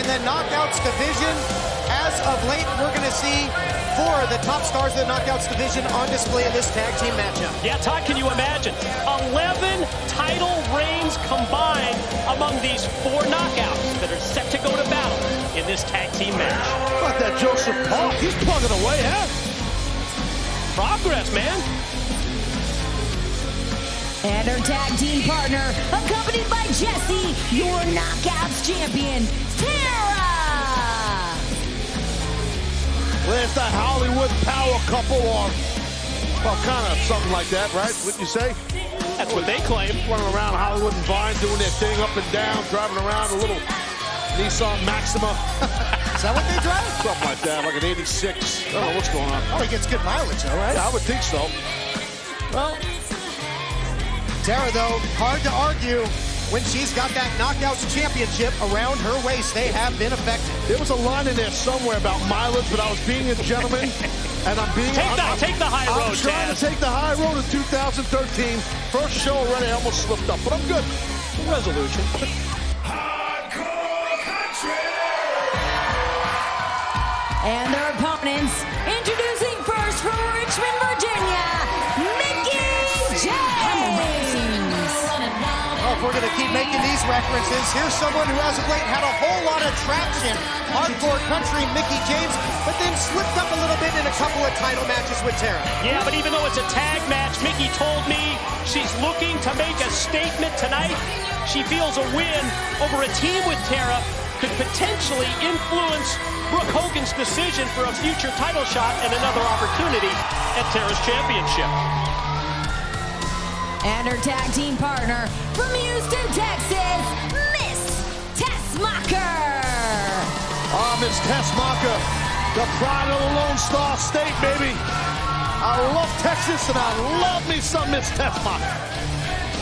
in the Knockouts division. As of late, we're going to see 4 of the top stars of the Knockouts division on display in this tag team matchup. Yeah, Todd, can you imagine? 11 title reigns combined among these 4 knockouts that are set to go to battle in this tag team match. Look at that Joseph Park. He's plugging away, huh? Progress, man. And her tag team partner, accompanied by Jesse, your Knockouts champion, Tara! There's the Hollywood power couple, or, well, kind of something like that, right? Wouldn't you say? That's what they claim. Running around Hollywood and Vine, doing their thing up and down, driving around a little Nissan Maxima. Is that what they drive? Something like that, like an 86. I don't know what's going on. Oh, he gets good mileage, though, right? Yeah, I would think so. Well, Tara, though, hard to argue when she's got that Knockouts championship around her waist. They have been effective. There was a line in there somewhere about mileage, but I was being a gentleman, and I'm being... Take the high road, I'm trying to take the high road in 2013. First show already, I almost slipped up, but I'm good. Resolution. And their opponents, introducing first from Richmond, Virginia, Mickie James. Well, if we're going to keep making these references, here's someone who as of late had a whole lot of traction. Hardcore country Mickie James, but then slipped up a little bit in a couple of title matches with Tara. Yeah, but even though it's a tag match, Mickie told me she's looking to make a statement tonight. She feels a win over a team with Tara could potentially influence Brooke Hogan's decision for a future title shot and another opportunity at Tara's championship. And her tag team partner from Houston, Texas, Miss Tessmacher. Oh, Miss Tessmacher, the pride of the Lone Star State, baby. I love Texas, and I love me some Miss Tessmacher.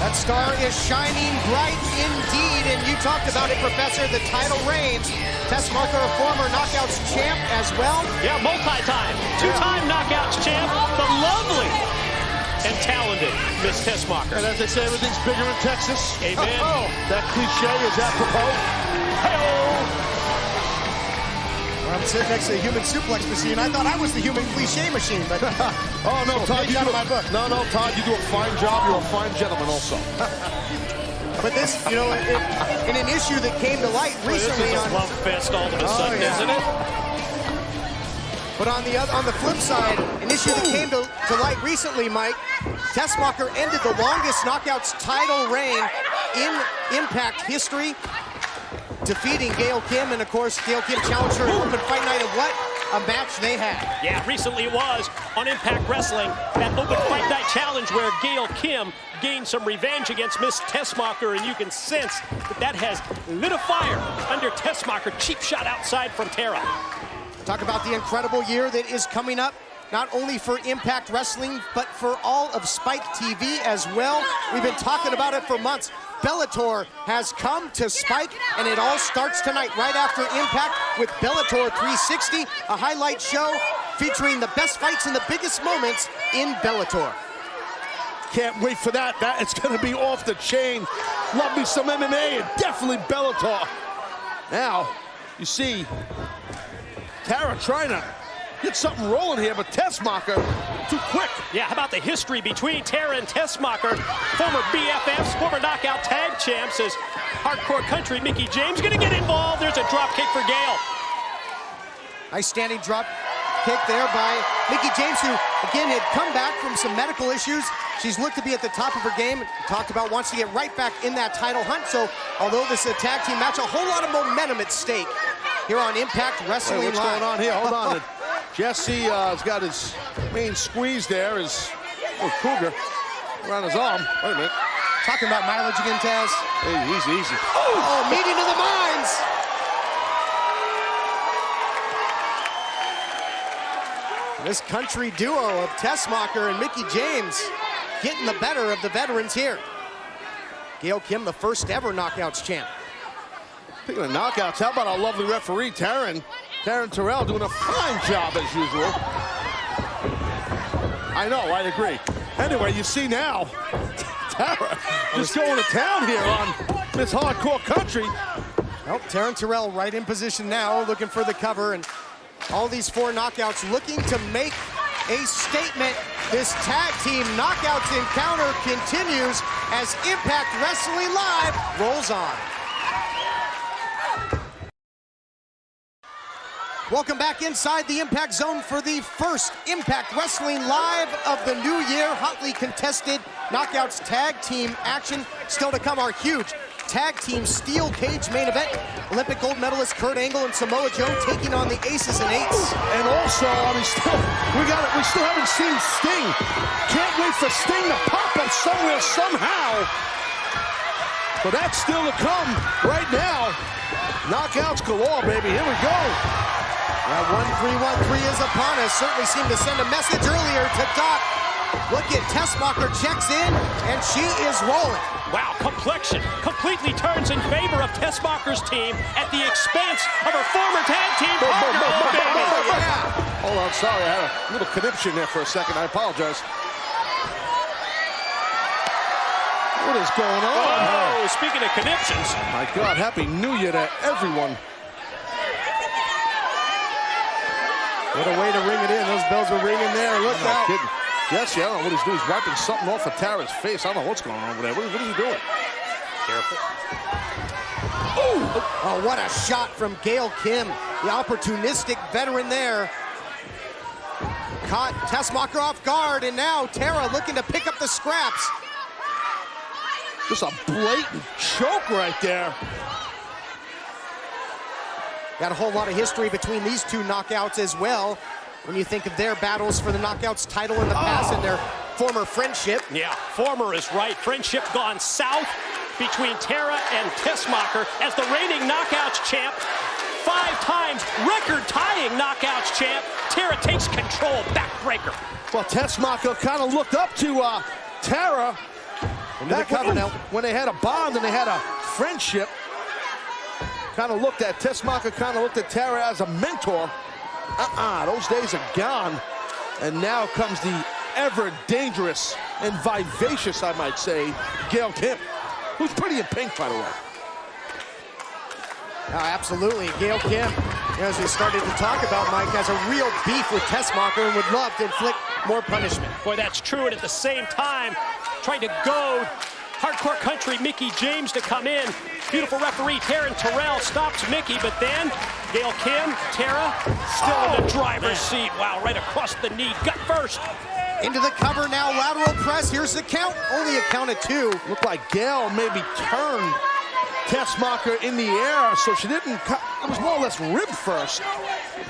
That star is shining bright indeed, and you talked about it, Professor, the title reigns. Tessmacher, a former Knockouts champ as well. Yeah, multi-time, 2-time Knockouts champ, the lovely and talented Miss Tessmacher. And as they say, everything's bigger in Texas. Amen. That cliche is apropos. Hey-oh. I'm sitting next to the human suplex machine. I thought I was the human cliche machine, but oh no, Todd, you do my book. No, Todd, you do a fine job. You're a fine gentleman, also. But this, you know, in an issue that came to light recently, this is a love fest all of a sudden, isn't it? But on the flip side, an issue that came to light recently, Mike, Tessmacher ended the longest Knockouts title reign in Impact history, defeating Gail Kim, and of course, Gail Kim challenged her in Open Fight Night, and what a match they had. Yeah, recently it was on Impact Wrestling, that Open Fight Night challenge where Gail Kim gained some revenge against Miss Tessmacher, and you can sense that has lit a fire under Tessmacher. Cheap shot outside from Tara. Talk about the incredible year that is coming up, not only for Impact Wrestling, but for all of Spike TV as well. We've been talking about it for months. Bellator has come to Spike, and it all starts tonight, right after Impact, with Bellator 360, a highlight show featuring the best fights and the biggest moments in Bellator. Can't wait for that. It's going to be off the chain. Love me some MMA, and definitely Bellator. Now, you see, Tara trying to get something rolling here, but Tessmacher too quick. Yeah, how about the history between Tara and Tessmacher? Former BFFs, former Knockout Tag Champs, as Hardcore Country Mickie James gonna get involved. There's a drop kick for Gail. Nice standing drop kick there by Mickie James, who again had come back from some medical issues. She's looked to be at the top of her game. Talked about wants to get right back in that title hunt. So although this is a tag team match, a whole lot of momentum at stake here on Impact Wrestling What's Live. going on here? Hold on. Jesse has got his main squeeze there, his cougar around his arm. Wait a minute. Talking about mileage again, Taz. Hey, easy. Oh, meeting of the minds. This country duo of Tessmacher and Mickie James getting the better of the veterans here. Gail Kim, the first ever Knockouts champ. Speaking of knockouts, how about our lovely referee, Taryn Terrell, doing a fine job as usual. I know, I agree. Anyway, you see now, Tara just going to town here on Miss Hardcore Country. Well, Tara and Terrell right in position now, looking for the cover, and all these 4 knockouts looking to make a statement. This tag team knockouts encounter continues as Impact Wrestling Live rolls on. Welcome back inside the Impact Zone for the first Impact Wrestling Live of the new year. Hotly contested knockouts tag team action. Still to come, our huge tag team steel cage main event. Olympic gold medalist Kurt Angle and Samoa Joe taking on the Aces and Eights. And also, I mean, we still haven't seen Sting. Can't wait for Sting to pop up somewhere, somehow. But that's still to come right now. Knockouts galore, baby. Here we go. That 1-3-1-3 is upon us. Certainly seemed to send a message earlier to Doc. Look at Tessmacher checks in, and she is rolling. Wow, complexion completely turns in favor of Tessmacher's team at the expense of her former tag team partner. Oh, baby. Yeah. Hold on, sorry, I had a little conniption there for a second. I apologize. What is going on? Oh, speaking of conniptions. My God, Happy New Year to everyone. What a way to ring it in. Those bells were ringing there. Look out. Kidding. Jesse, I don't know what he's doing. He's wiping something off of Tara's face. I don't know what's going on over there. What is he doing? Careful. Ooh. Oh, what a shot from Gail Kim. The opportunistic veteran there. Caught Tessmacher off guard, and now Tara looking to pick up the scraps. Just a blatant choke right there. Got a whole lot of history between these 2 knockouts as well. When you think of their battles for the knockouts title in the past and their former friendship. Yeah, former is right. Friendship gone south between Tara and Tessmacher as the reigning knockouts champ. 5 times record-tying knockouts champ. Tara takes control, backbreaker. Well, Tessmacher kind of looked up to Tara. Back when they had a bond and they had a friendship. Kind of looked at Tessmacher, kind of looked at Tara as a mentor. Those days are gone. And now comes the ever dangerous and vivacious, I might say, Gail Kim, who's pretty in pink, by the way. Absolutely, Gail Kim, as we started to talk about, Mike, has a real beef with Tessmacher and would love to inflict more punishment. Boy, that's true, and at the same time, trying to goad hardcore country Mickie James to come in. Beautiful referee Taryn Terrell stops Mickie, but then Gail Kim, Tara, still in the driver's seat. Wow, right across the knee, gut first. Into the cover now, lateral press. Here's the count, only a count of 2. Looked like Gail maybe turned Tessmacher in the air, so she didn't cut. It was more or less rib first.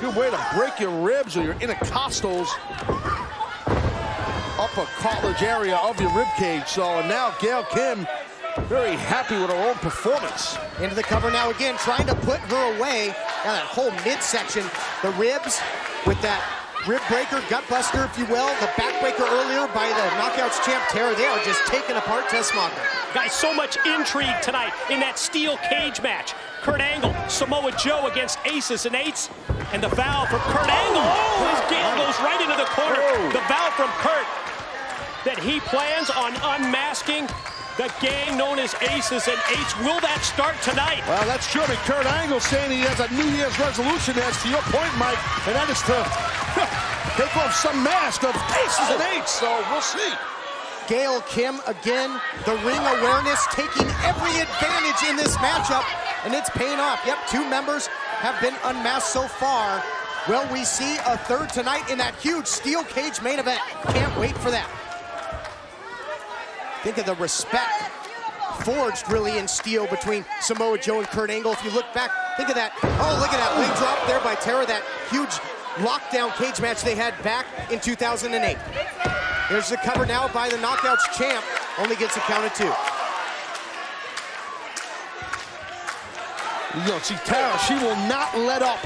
Good way to break your ribs or your intercostals, upper cartilage area of your rib cage. So now Gail Kim very happy with her own performance. Into the cover now again, trying to put her away. Now that whole midsection, the ribs with that rib breaker, gut buster, if you will, the back breaker earlier by the knockouts champ Tara. They are just taking apart Tessmacher. Guys, so much intrigue tonight in that steel cage match. Kurt Angle, Samoa Joe against Aces and Eights, and the vow from Kurt Angle. Oh, his Gail goes right into the corner. The vow from Kurt that he plans on unmasking the gang known as Aces and Eights. Will that start tonight? Well, that's true. And Kurt Angle saying he has a New Year's resolution, as to your point, Mike, and that is to take off some mask of Aces and Eights. So we'll see. Gail Kim again, the ring awareness, taking every advantage in this matchup, and it's paying off. Yep, 2 members have been unmasked so far. Will we see a third tonight in that huge steel cage main event? Can't wait for that. Think of the respect forged really in steel between Samoa Joe and Kurt Angle. If you look back, think of that. Oh, look at that leg drop there by Tara, that huge lockdown cage match they had back in 2008. There's the cover now by the knockouts champ. Only gets a count of 2. You know, see Tara, she will not let up.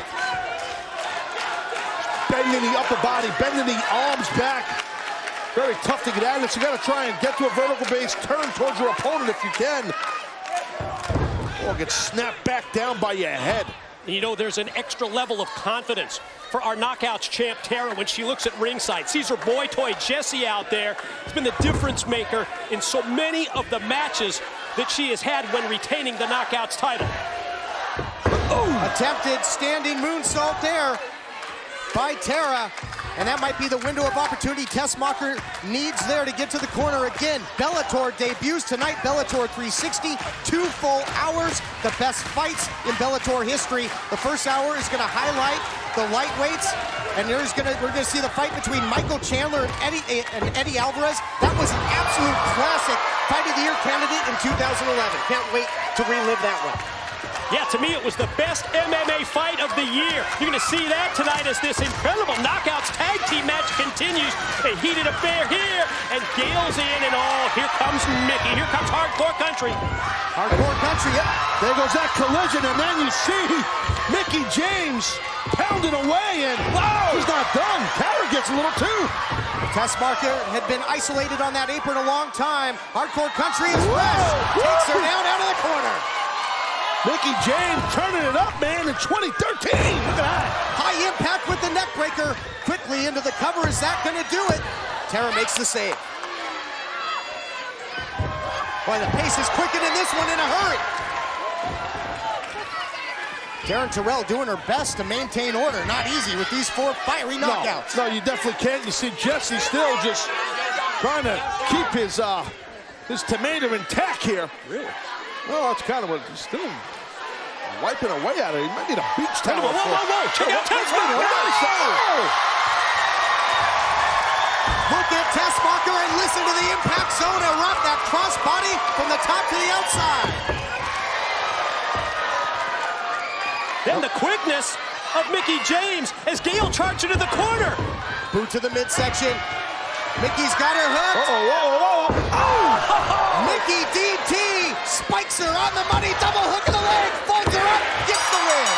Bending the upper body, bending the arms back. Very tough to get out of this. You got to try and get to a vertical base, turn towards your opponent if you can. Or get snapped back down by your head. You know, there's an extra level of confidence for our knockouts champ Tara when she looks at ringside, sees her boy toy Jesse out there. It's been the difference maker in so many of the matches that she has had when retaining the knockouts title. Attempted standing moonsault there by Tara. And that might be the window of opportunity Tessmacher needs there to get to the corner again. Bellator debuts tonight, Bellator 360, 2 full hours, the best fights in Bellator history. The first hour is gonna highlight the lightweights, and we're gonna see the fight between Michael Chandler and Eddie Alvarez. That was an absolute classic Fight of the Year candidate in 2011. Can't wait to relive that one. Yeah, to me, it was the best MMA fight of the year. You're going to see that tonight as this incredible Knockouts tag team match continues. A heated affair here, and Gail's in, and here comes Mickie. Here comes Hardcore Country. Hardcore Country, yep. There goes that collision, and then you see Mickie James pounding away, and he's not done. Tara gets a little too. Tessmacher had been isolated on that apron a long time. Hardcore Country is fresh. Takes her down out of the corner. Mickie James turning it up, man, in 2013. Look at that. High impact with the neck breaker. Quickly into the cover. Is that going to do it? Tara makes the save. Boy, the pace is quickened in this one in a hurry. Tara Terrell doing her best to maintain order. Not easy with these 4 fiery knockouts. No, you definitely can't. You see Jesse still just trying to keep his tomato intact here. Really? Well, that's kind of what he's still wiping away at it. He might need a beach towel. Whoa. Check out Tessmacher. Look at Tessmacher and listen to the impact zone erupt. That cross body from the top to the outside. Then the quickness of Mickie James as Gail charged into the corner. Boot to the midsection. Mickie's got her hooked. Mickie DT spikes her on the money. Double hook in the leg. Folds her up. Gets the win.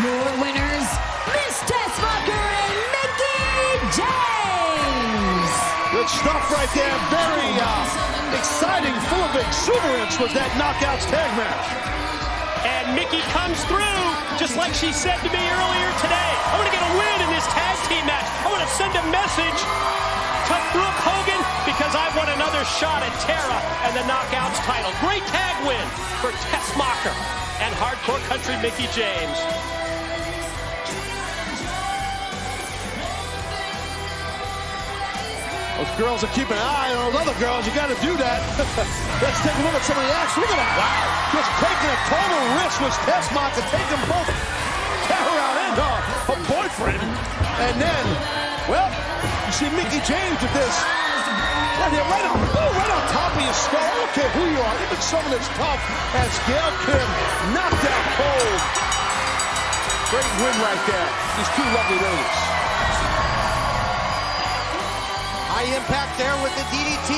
Your winners, Miss Tessmacher and Mickie James. Good stuff right there. Very exciting, full of exuberance was that Knockouts tag match. And Mickie comes through, just like she said to me earlier today. I want to get a win in this tag team match. I want to send a message to Brooke Hogan because I want another shot at Tara and the Knockouts title. Great tag win for Tessmacher and Hardcore Country Mickie James. Those girls are keeping an eye on those other girls. You got to do that. Let's take a look at some of the action. Look at that. Wow. Just taking a total risk was Tessmacher, taking both Tara out and her boyfriend. And then, well, you see Mickie James with this. Right on top of your skull. I don't care who you are. Even someone that's tough as Gail Kim knocked out cold. Great win right there. These 2 lovely ladies. High impact there with the DDT.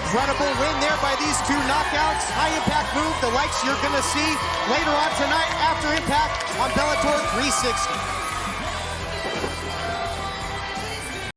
Incredible win there by these 2 knockouts. High impact move, the likes you're going to see later on tonight after Impact on Bellator 360.